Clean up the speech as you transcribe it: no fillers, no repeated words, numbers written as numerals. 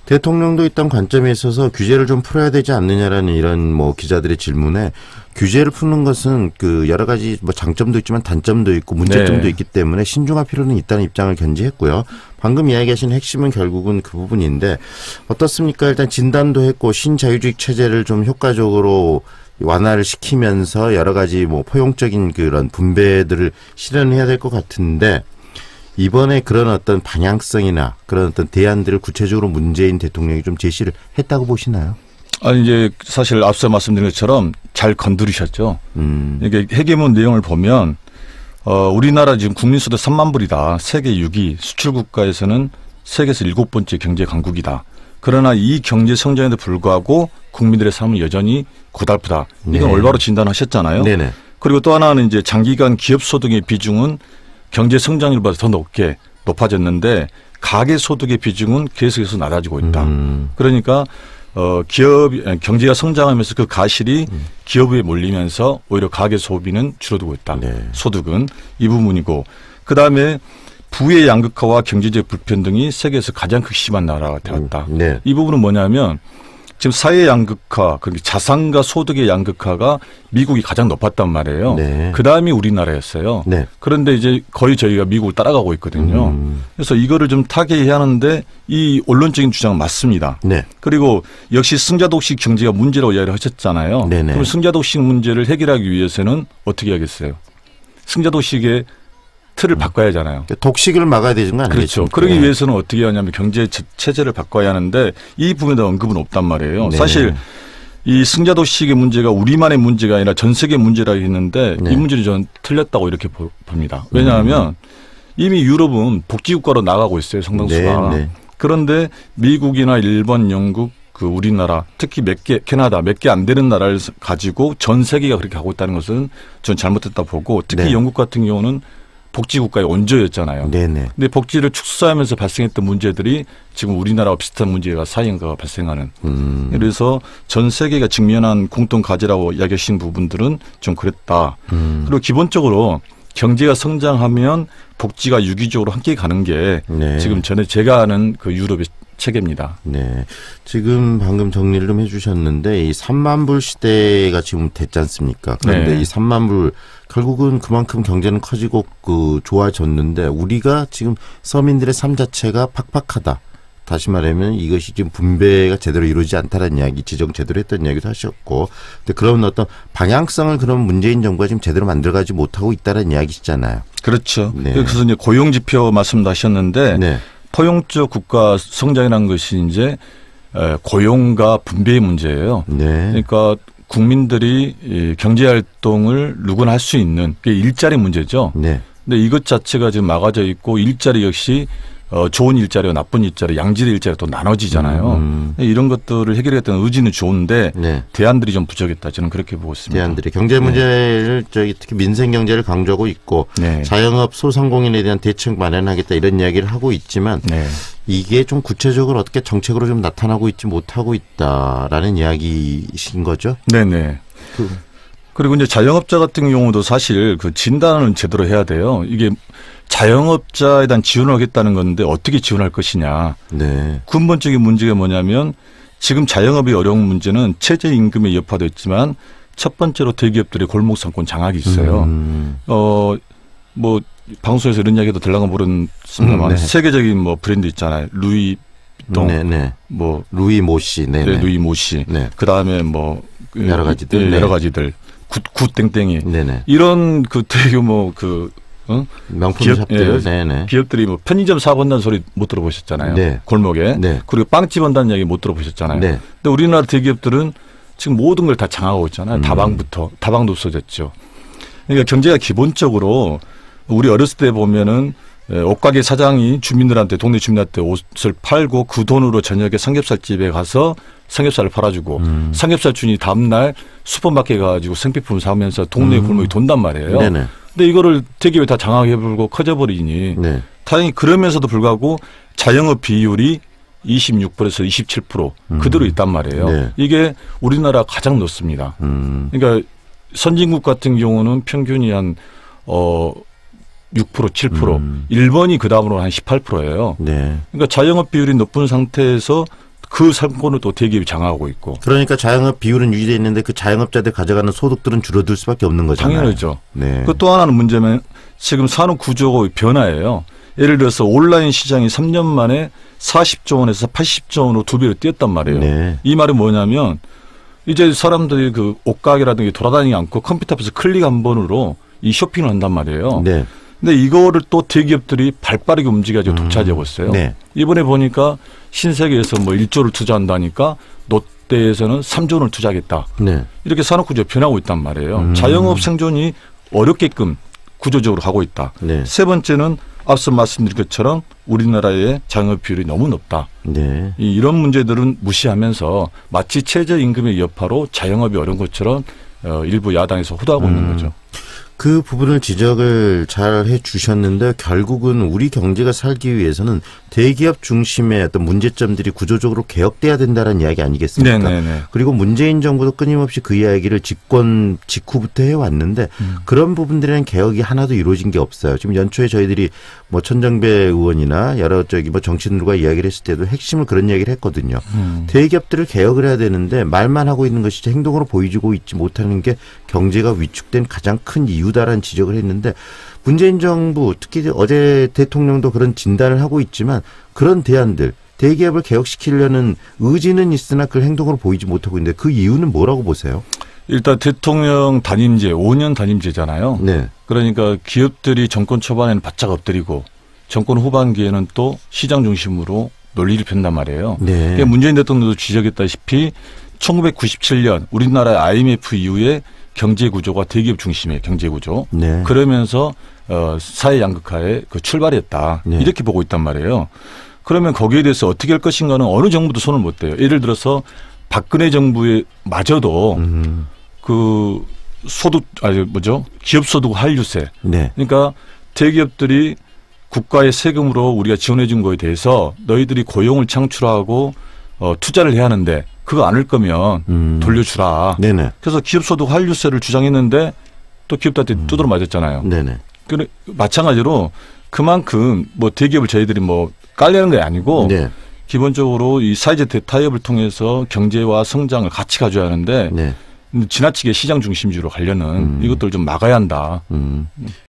대통령도 있던 관점에 있어서 규제를 좀 풀어야 되지 않느냐라는 이런 뭐 기자들의 질문에 규제를 푸는 것은 그 여러 가지 뭐 장점도 있지만 단점도 있고 문제점도 네. 있기 때문에 신중할 필요는 있다는 입장을 견지했고요. 방금 이야기하신 핵심은 결국은 그 부분인데 어떻습니까? 일단 진단도 했고 신자유주의 체제를 좀 효과적으로 완화를 시키면서 여러 가지 뭐 포용적인 그런 분배들을 실현해야 될 것 같은데 이번에 그런 어떤 방향성이나 그런 어떤 대안들을 구체적으로 문재인 대통령이 좀 제시를 했다고 보시나요? 아니 이제 사실 앞서 말씀드린 것처럼 잘 건드리셨죠. 이게 회계문 내용을 보면 우리나라 지금 국민소득 3만 불이다. 세계 6위 수출 국가에서는 세계에서 7번째 경제 강국이다. 그러나 이 경제 성장에도 불구하고 국민들의 삶은 여전히 고달프다. 이건 네. 올바로 진단하셨잖아요. 네네. 그리고 또 하나는 이제 장기간 기업 소득의 비중은 경제 성장률보다 더 높아졌는데 가계 소득의 비중은 계속해서 낮아지고 있다. 그러니까 경제가 성장하면서 그 가실이 기업에 몰리면서 오히려 가계 소비는 줄어들고 있다. 네. 소득은 이 부분이고 그다음에 부의 양극화와 경제적 불평등이 세계에서 가장 극심한 나라가 되었다. 네. 이 부분은 뭐냐면 지금 사회 양극화, 그러니까 자산과 소득의 양극화가 미국이 가장 높았단 말이에요. 네. 그다음이 우리나라였어요. 네. 그런데 이제 거의 저희가 미국을 따라가고 있거든요. 그래서 이거를 좀 타개해야 하는데 이 언론적인 주장은 맞습니다. 네. 그리고 역시 승자독식 경제가 문제라고 이야기를 하셨잖아요. 네네. 그럼 승자독식 문제를 해결하기 위해서는 어떻게 하겠어요? 승자독식의 틀을 바꿔야 하잖아요. 독식을 막아야 되는 거 아니겠죠? 그렇죠. 그러기 위해서는 어떻게 하냐면 경제 체제를 바꿔야 하는데 이 부분에 대한 언급은 없단 말이에요. 네. 사실 이 승자도식의 문제가 우리만의 문제가 아니라 전 세계 문제라고 했는데 네. 이 문제는 저는 틀렸다고 이렇게 봅니다. 왜냐하면 이미 유럽은 복지국가로 나가고 있어요. 상당수가. 네, 네. 그런데 미국이나 일본, 영국, 그 우리나라 특히 캐나다 몇 개 안 되는 나라를 가지고 전 세계가 그렇게 하고 있다는 것은 전 잘못됐다 보고 특히 네. 영국 같은 경우는 복지국가의 원조였잖아요. 네네. 근데 복지를 축소하면서 발생했던 문제들이 지금 우리나라와 비슷한 문제가 사이인가 발생하는. 그래서 전 세계가 직면한 공통 과제라고 이야기하신 부분들은 좀 그랬다. 그리고 기본적으로 경제가 성장하면 복지가 유기적으로 함께 가는 게 네. 지금 전에 제가 아는 그 유럽의 체계입니다. 네. 지금 방금 정리를 좀 해주셨는데 이 3만 불 시대가 지금 됐지 않습니까? 그런데 네. 이 3만 불 결국은 그만큼 경제는 커지고 좋아졌는데 우리가 지금 서민들의 삶 자체가 팍팍하다. 다시 말하면 이것이 지금 분배가 제대로 이루어지지 않다는 이야기, 지정 제대로 했던 이야기도 하셨고, 근데 그런 어떤 방향성을 그런 문재인 정부가 지금 제대로 만들어가지 못하고 있다는 이야기시잖아요. 그렇죠. 네. 그래서 이제 고용 지표 말씀하셨는데 네. 포용적 국가 성장이라는 것이 이제 고용과 분배의 문제예요. 네. 그러니까 국민들이 경제 활동을 누구나 할 수 있는 게 일자리 문제죠. 네. 근데 이것 자체가 지금 막아져 있고 일자리 역시 좋은 일자리와 나쁜 일자리, 양질의 일자리가 또 나눠지잖아요. 이런 것들을 해결하겠다는 의지는 좋은데 네. 대안들이 좀 부족했다. 저는 그렇게 보고 있습니다. 대안들이 경제 문제를 특히 민생 경제를 강조하고 있고 네. 자영업 소상공인에 대한 대책 마련하겠다 이런 이야기를 하고 있지만 네. 이게 좀 구체적으로 어떻게 정책으로 좀 나타나고 있지 못하고 있다라는 이야기이신 거죠? 네네. 그리고 이제 자영업자 같은 경우도 사실 그 진단은 제대로 해야 돼요. 이게 자영업자에 대한 지원을 하겠다는 건데 어떻게 지원할 것이냐. 네. 근본적인 문제가 뭐냐면 지금 자영업의 어려운 문제는 최저임금에 여파도 있지만 첫 번째로 대기업들의 골목 상권 장악이 있어요. 뭐 방송에서 이런 이야기도 들라고 모르겠습니다만 네. 세계적인 뭐 브랜드 있잖아요. 루이비통, 네네. 뭐 루이 모씨, 네, 루이 모씨, 네. 그 다음에 뭐 여러 가지들, 여러 네. 가지들, 굿땡땡이 네네. 이런 그 대규모 그 명품 샵들, 네네. 기업들이 뭐 편의점 사업 한다는 소리 못 들어보셨잖아요. 네. 골목에. 네. 그리고 빵집 한다는 이야기 못 들어보셨잖아요. 네. 근데 우리나라 대기업들은 지금 모든 걸 다 장악하고 있잖아요. 다방도 없어졌죠. 그러니까 경제가 기본적으로 우리 어렸을 때 보면은 옷가게 사장이 주민들한테 동네 주민한테 옷을 팔고 그 돈으로 저녁에 삼겹살집에 가서 삼겹살을 팔아주고 삼겹살 주인이 다음날 슈퍼마켓 가가지고 생필품을 사면서 동네 골목이 돈단 말이에요. 네네. 근데 이거를 대기업이 다 장악해버리고 커져버리니 네. 다행히 그러면서도 불구하고 자영업 비율이 26%에서 27% 그대로 있단 말이에요. 네. 이게 우리나라 가장 높습니다. 그러니까 선진국 같은 경우는 평균이 한 6%, 7%. 일본이 그 다음으로 한 18%예요. 네. 그러니까 자영업 비율이 높은 상태에서 그 상권을 또 대기업이 장악하고 있고. 그러니까 자영업 비율은 유지되어 있는데 그 자영업자들 가져가는 소득들은 줄어들 수밖에 없는 거잖아요. 당연하죠. 네. 그 또 하나는 문제는 지금 산업 구조의 변화예요. 예를 들어서 온라인 시장이 3년 만에 40조 원에서 80조 원으로 2배로 뛰었단 말이에요. 네. 이 말은 뭐냐면 이제 사람들이 그 옷가게라든지 돌아다니지 않고 컴퓨터 앞에서 클릭 한 번으로 이 쇼핑을 한단 말이에요. 네. 근데 이거를 또 대기업들이 발빠르게 움직여가지고 독차지하고 있어요. 네. 이번에 보니까 신세계에서 뭐 1조를 투자한다니까 롯데에서는 3조 원을 투자하겠다. 네. 이렇게 산업구조가 변하고 있단 말이에요. 자영업 생존이 어렵게끔 구조적으로 가고 있다. 네. 세 번째는 앞서 말씀드린 것처럼 우리나라의 자영업 비율이 너무 높다. 네. 이런 문제들은 무시하면서 마치 최저임금의 여파로 자영업이 어려운 것처럼 일부 야당에서 호도하고 있는 거죠. 그 부분을 지적을 잘 해주셨는데 결국은 우리 경제가 살기 위해서는 대기업 중심의 어떤 문제점들이 구조적으로 개혁돼야 된다는 이야기 아니겠습니까? 네네네. 그리고 문재인 정부도 끊임없이 그 이야기를 집권 직후부터 해왔는데 그런 부분들에는 개혁이 하나도 이루어진 게 없어요. 지금 연초에 저희들이 뭐 천정배 의원이나 여러 뭐 정치인들과 이야기를 했을 때도 핵심을 그런 이야기를 했거든요. 대기업들을 개혁을 해야 되는데 말만 하고 있는 것이 행동으로 보이지고 있지 못하는 게 경제가 위축된 가장 큰 이유다라는 지적을 했는데 문재인 정부 특히 어제 대통령도 그런 진단을 하고 있지만 그런 대안들 대기업을 개혁시키려는 의지는 있으나 그걸 행동으로 보이지 못하고 있는데 그 이유는 뭐라고 보세요? 일단 대통령 단임제 5년 단임제잖아요. 네. 그러니까 기업들이 정권 초반에는 바짝 엎드리고 정권 후반기에는 또 시장 중심으로 논리를 편단 말이에요. 네. 문재인 대통령도 지적했다시피 1997년 우리나라 IMF 이후에 경제 구조가 대기업 중심의 경제 구조. 네. 그러면서 사회 양극화에 그 출발했다. 네. 이렇게 보고 있단 말이에요. 그러면 거기에 대해서 어떻게 할 것인가는 어느 정부도 손을 못 대요. 예를 들어서 박근혜 정부에 마저도 그 소득 기업 소득 한류세. 네. 그러니까 대기업들이 국가의 세금으로 우리가 지원해 준 거에 대해서 너희들이 고용을 창출하고 투자를 해야 하는데 그거 안 할 거면 돌려주라. 네네. 그래서 기업소득 한류세를 주장했는데 또 기업들한테 두드러 맞았잖아요. 네네. 마찬가지로 그만큼 뭐 대기업을 저희들이 뭐 깔려는 게 아니고 네. 기본적으로 이 사회적 대타협을 통해서 경제와 성장을 같이 가져야 하는데 네. 지나치게 시장 중심주로 가려는 이것들을 좀 막아야 한다.